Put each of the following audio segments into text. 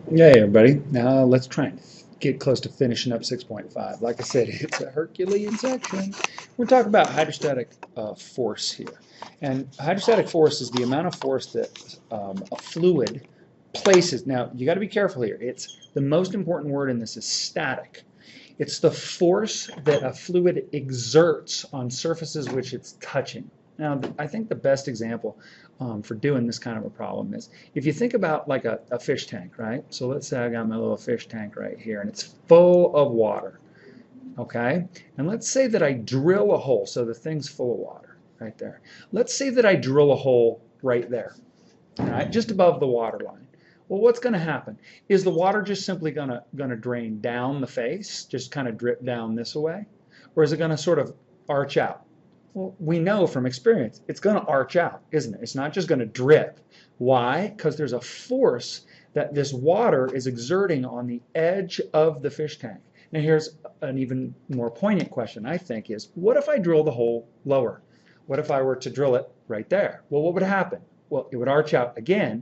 Yeah, everybody. Now let's try and get close to finishing up 6.5. Like I said, it's a Herculean section. We're talking about hydrostatic force here. And hydrostatic force is the amount of force that a fluid places. Now, you got to be careful here. It's the most important word in this is static. It's the force that a fluid exerts on surfaces which it's touching. Now, I think the best example for doing this kind of a problem is if you think about like a fish tank, right? So let's say I got my little fish tank right here and it's full of water, okay? And let's say that I drill a hole, so the thing's full of water right there. Let's say that I drill a hole right there, all right, just above the water line. Well, what's going to happen? Is the water just simply going to drain down the face, just kind of drip down this way? Or is it going to sort of arch out? Well, we know from experience it's going to arch out, isn't it? It's not just going to drip. Why? Because there's a force that this water is exerting on the edge of the fish tank. Now here's an even more poignant question, I think, is what if I drill the hole lower? What if I were to drill it right there? Well, what would happen? Well, it would arch out again,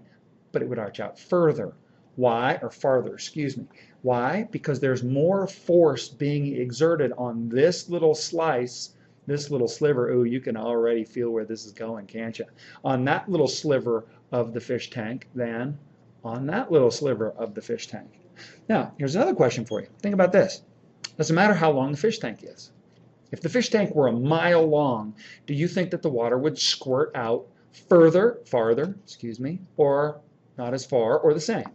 but it would arch out further. Why? Or farther, excuse me. Why? Because there's more force being exerted on this little slice, this little sliver. Ooh, you can already feel where this is going, can't you? On that little sliver of the fish tank than on that little sliver of the fish tank. Now, here's another question for you. Think about this. Doesn't matter how long the fish tank is. If the fish tank were a mile long, do you think that the water would squirt out farther, excuse me, or not as far, or the same?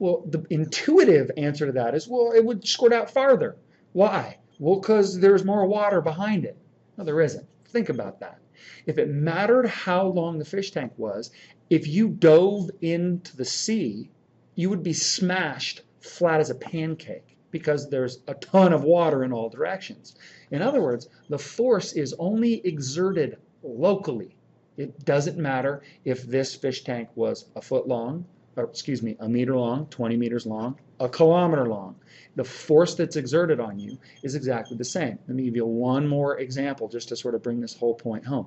Well, the intuitive answer to that is, well, it would squirt out farther. Why? Well, because there's more water behind it. No, there isn't. Think about that. If it mattered how long the fish tank was, if you dove into the sea, you would be smashed flat as a pancake because there's a ton of water in all directions. In other words, the force is only exerted locally. It doesn't matter if this fish tank was a foot long, or excuse me, a meter long, 20 meters long, a kilometer long. The force that's exerted on you is exactly the same. Let me give you one more example just to sort of bring this whole point home.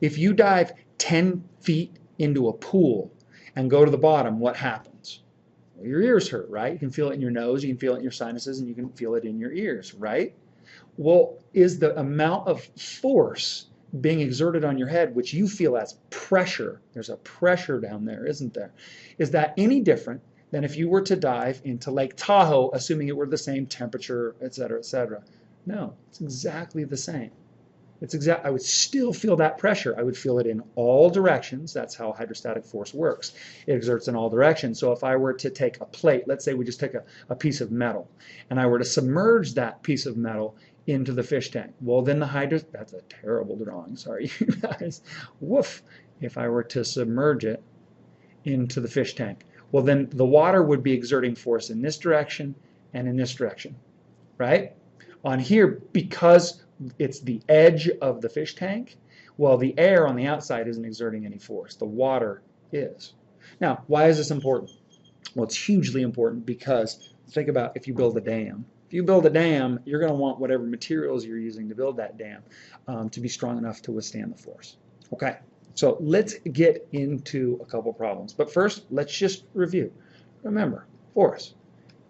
If you dive 10 feet into a pool and go to the bottom, what happens? Well, your ears hurt, right? You can feel it in your nose, you can feel it in your sinuses, and you can feel it in your ears, right? Well, is the amount of force being exerted on your head, which you feel as pressure, there's a pressure down there, isn't there? Is that any different than if you were to dive into Lake Tahoe, assuming it were the same temperature, et cetera, et cetera? No, it's exactly the same. I would still feel that pressure. I would feel it in all directions. That's how hydrostatic force works. It exerts in all directions. So if I were to take a plate, let's say we just take a piece of metal, and I were to submerge that piece of metal into the fish tank. Well, then that's a terrible drawing, sorry, you guys. Woof. If I were to submerge it into the fish tank, well, then the water would be exerting force in this direction and in this direction, right? On here, because it's the edge of the fish tank, well, the air on the outside isn't exerting any force. The water is. Now, why is this important? Well, it's hugely important because think about if you build a dam. If you build a dam, you're going to want whatever materials you're using to build that dam to be strong enough to withstand the force. Okay, so let's get into a couple problems. But first, let's just review. Remember, force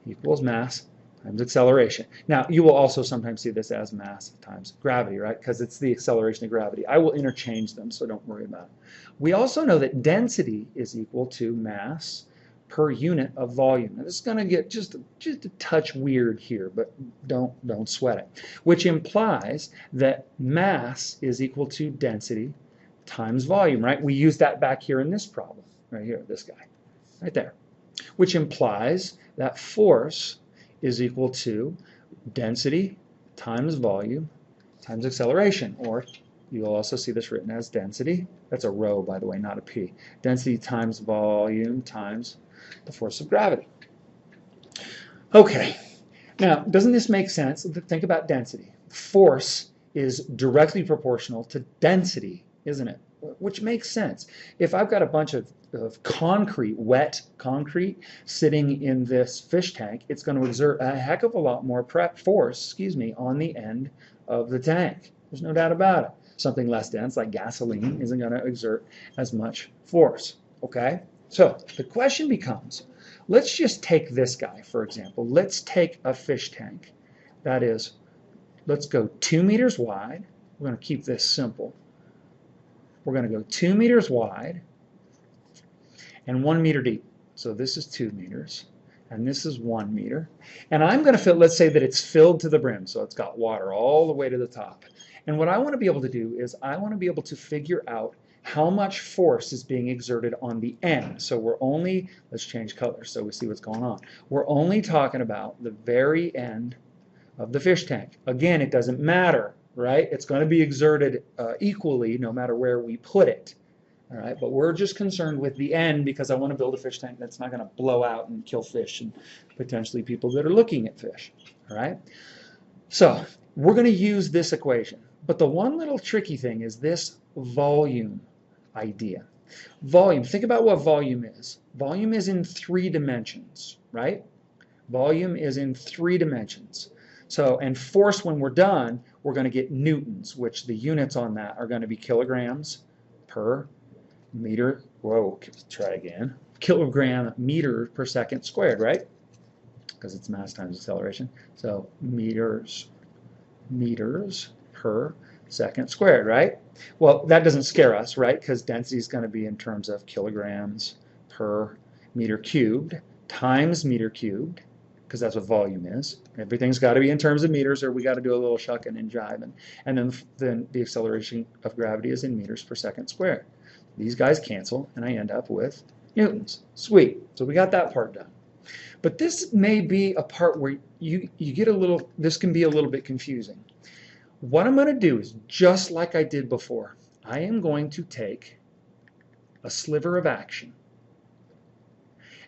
equals mass times acceleration. Now, you will also sometimes see this as mass times gravity, right? Because it's the acceleration of gravity. I will interchange them, so don't worry about it. We also know that density is equal to mass per unit of volume. Now, this is going to get just a touch weird here, but don't sweat it. Which implies that mass is equal to density times volume, right? We use that back here in this problem, right here, this guy, right there. Which implies that force is equal to density times volume times acceleration, or you'll also see this written as density. That's a rho, by the way, not a p. Density times volume times the force of gravity. Okay, now doesn't this make sense? Think about density. Force is directly proportional to density, isn't it? Which makes sense. If I've got a bunch of concrete, wet concrete, sitting in this fish tank, it's going to exert a heck of a lot more force, on the end of the tank. There's no doubt about it. Something less dense, like gasoline, isn't going to exert as much force. Okay? So the question becomes, let's just take this guy, for example. Let's take a fish tank. That is, let's go 2 meters wide. We're going to keep this simple. We're going to go 2 meters wide and 1 meter deep. So this is 2 meters. And this is 1 meter. And I'm going to fill, let's say that it's filled to the brim, so it's got water all the way to the top. And what I want to be able to do is I want to be able to figure out how much force is being exerted on the end. So we're only, let's change colors so we see what's going on. We're only talking about the very end of the fish tank. Again, it doesn't matter, right? It's going to be exerted equally no matter where we put it. All right, but we're just concerned with the end because I want to build a fish tank that's not going to blow out and kill fish and potentially people that are looking at fish. All right, so we're going to use this equation. But the one little tricky thing is this volume idea. Volume, think about what volume is. Volume is in 3 dimensions, right? Volume is in 3 dimensions. So, and force, when we're done, we're going to get newtons, which the units on that are going to be kilograms per meter, whoa, try again, kilogram meter per second squared, right? Because it's mass times acceleration. So meters per second squared, right? Well, that doesn't scare us, right? Because density is going to be in terms of kilograms per meter cubed times meter cubed, because that's what volume is. Everything's got to be in terms of meters, or we got to do a little shucking and jiving. And then the acceleration of gravity is in meters per second squared. These guys cancel, and I end up with newtons. Sweet. So we got that part done. But this may be a part where you get a little, this can be a little bit confusing. What I'm going to do is, just like I did before, I am going to take a sliver of action,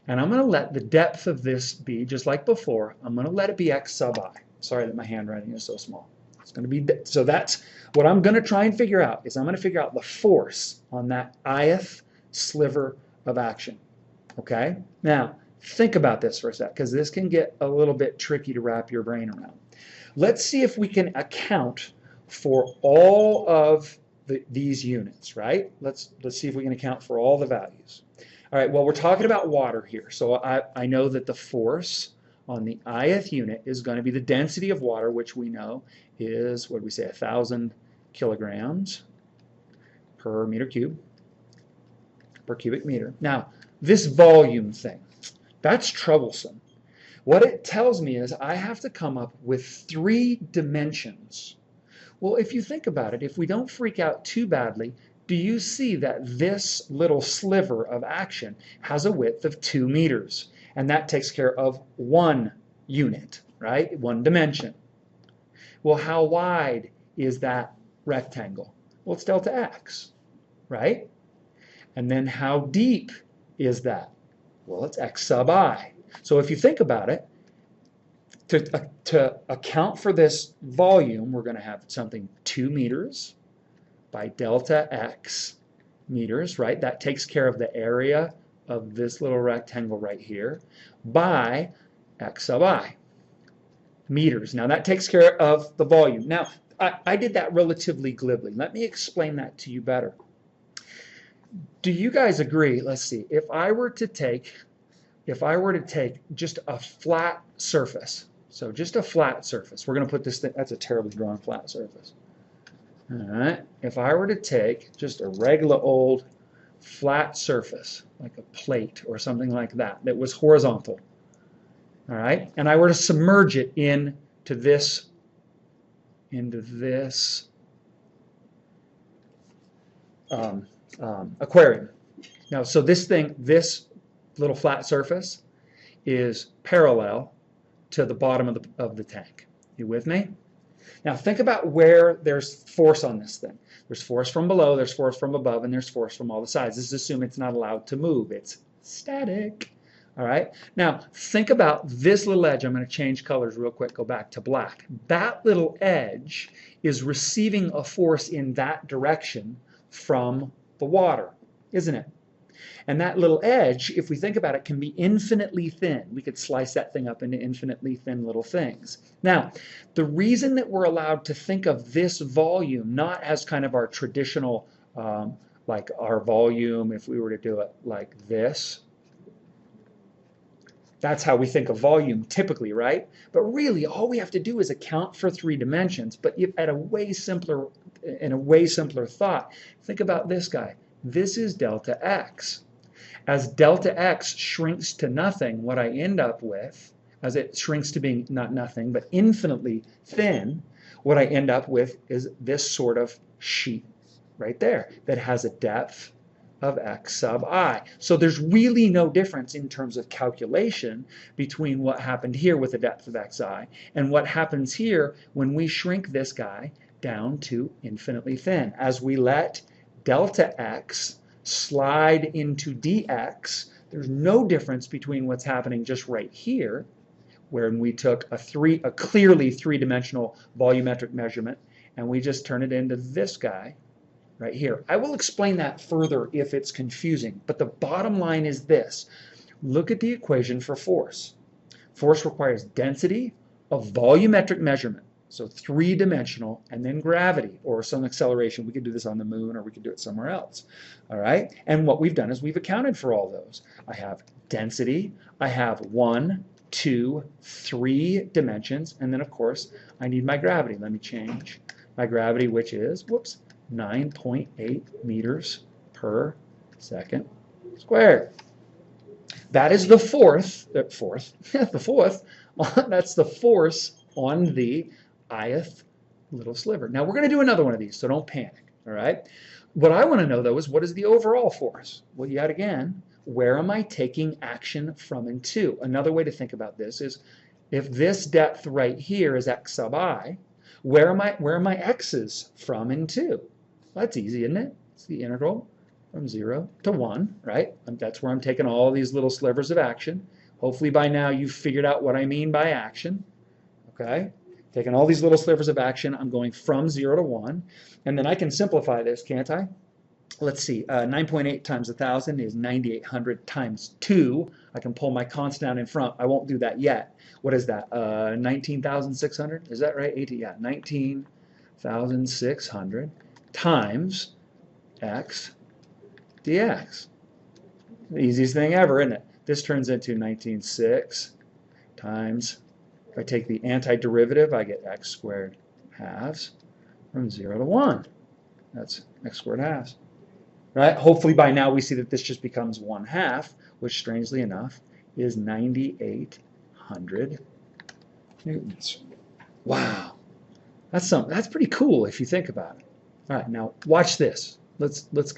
and I'm going to let the depth of this be, just like before, I'm going to let it be x sub I. Sorry that my handwriting is so small. It's going to be, so that's what I'm going to try and figure out, is I'm going to figure out the force on that ith sliver of action. Okay? Now, think about this for a sec, because this can get a little bit tricky to wrap your brain around. Let's see if we can account for all of these units, right? Let's see if we can account for all the values. All right, well, we're talking about water here, so I know that the force on the ith unit is going to be the density of water, which we know is, what do we say, 1,000 kilograms per meter cubed, per cubic meter. Now, this volume thing, that's troublesome. What it tells me is I have to come up with 3 dimensions. Well, if you think about it, if we don't freak out too badly, do you see that this little sliver of action has a width of 2 meters? And that takes care of 1 unit, right? 1 dimension. Well, how wide is that rectangle? Well, it's delta x, right? And then how deep is that? Well, it's x sub I. So if you think about it, to account for this volume, we're going to have something 2 meters by delta x meters, right? That takes care of the area of this little rectangle right here by x sub I meters. Now that takes care of the volume. Now I did that relatively glibly. Let me explain that to you better. Do you guys agree? Let's see. If I were to take just a flat surface, so just a flat surface, we're going to put this thing, that's a terribly drawn flat surface. All right. If I were to take just a regular old flat surface, like a plate or something like that, that was horizontal, all right, and I were to submerge it into this aquarium. Now, so this little flat surface is parallel to the bottom of the tank. You with me? Now think about where there's force on this thing. There's force from below, there's force from above, and there's force from all the sides. This is assume it's not allowed to move. It's static. All right? Now think about this little edge. I'm going to change colors real quick, go back to black. That little edge is receiving a force in that direction from the water, isn't it? And that little edge, if we think about it, can be infinitely thin. We could slice that thing up into infinitely thin little things. Now, the reason that we're allowed to think of this volume not as kind of our traditional, like our volume, if we were to do it like this, That's how we think of volume typically, right? But really, all we have to do is account for 3 dimensions. But in a way simpler thought, think about this guy. This is delta x. As delta x shrinks to nothing, what I end up with, as it shrinks to being not nothing, but infinitely thin, what I end up with is this sort of sheet right there that has a depth of x sub I. So there's really no difference in terms of calculation between what happened here with a depth of xi and what happens here when we shrink this guy down to infinitely thin. As we let delta x slide into dx, there's no difference between what's happening just right here, when we took a clearly three-dimensional volumetric measurement and we just turn it into this guy right here. I will explain that further if it's confusing, but the bottom line is this. Look at the equation for force. Force requires density of volumetric measurement, so three-dimensional, and then gravity or some acceleration. We could do this on the moon or we could do it somewhere else. All right? And what we've done is we've accounted for all those. I have density, I have 1, 2, 3 dimensions, and then of course I need my gravity. Let me change my gravity, which is, whoops, 9.8 meters per second squared. That is the fourth, that's the force on the ith little sliver. Now we're going to do another one of these, so don't panic, all right? What I want to know though is what is the overall force? Well, yet again, where am I taking action from and to? Another way to think about this is if this depth right here is x sub I, where are my x's from and to? Well, that's easy, isn't it? It's the integral from 0 to 1, right? That's where I'm taking all these little slivers of action. Hopefully by now you've figured out what I mean by action, okay? Taking all these little slivers of action, I'm going from 0 to 1. And then I can simplify this, can't I? Let's see, 9.8 times 1,000 is 9,800 times 2. I can pull my constant out in front. I won't do that yet. What is that? 19,600? Is that right? 18, yeah, 19,600 times x dx. The easiest thing ever, isn't it? This turns into 19.6 times, if I take the antiderivative, I get x squared halves from 0 to 1. That's x squared halves. Right? Hopefully by now we see that this just becomes 1/2, which strangely enough is 9,800 newtons. Wow. That's pretty cool if you think about it. All right, now watch this. Let's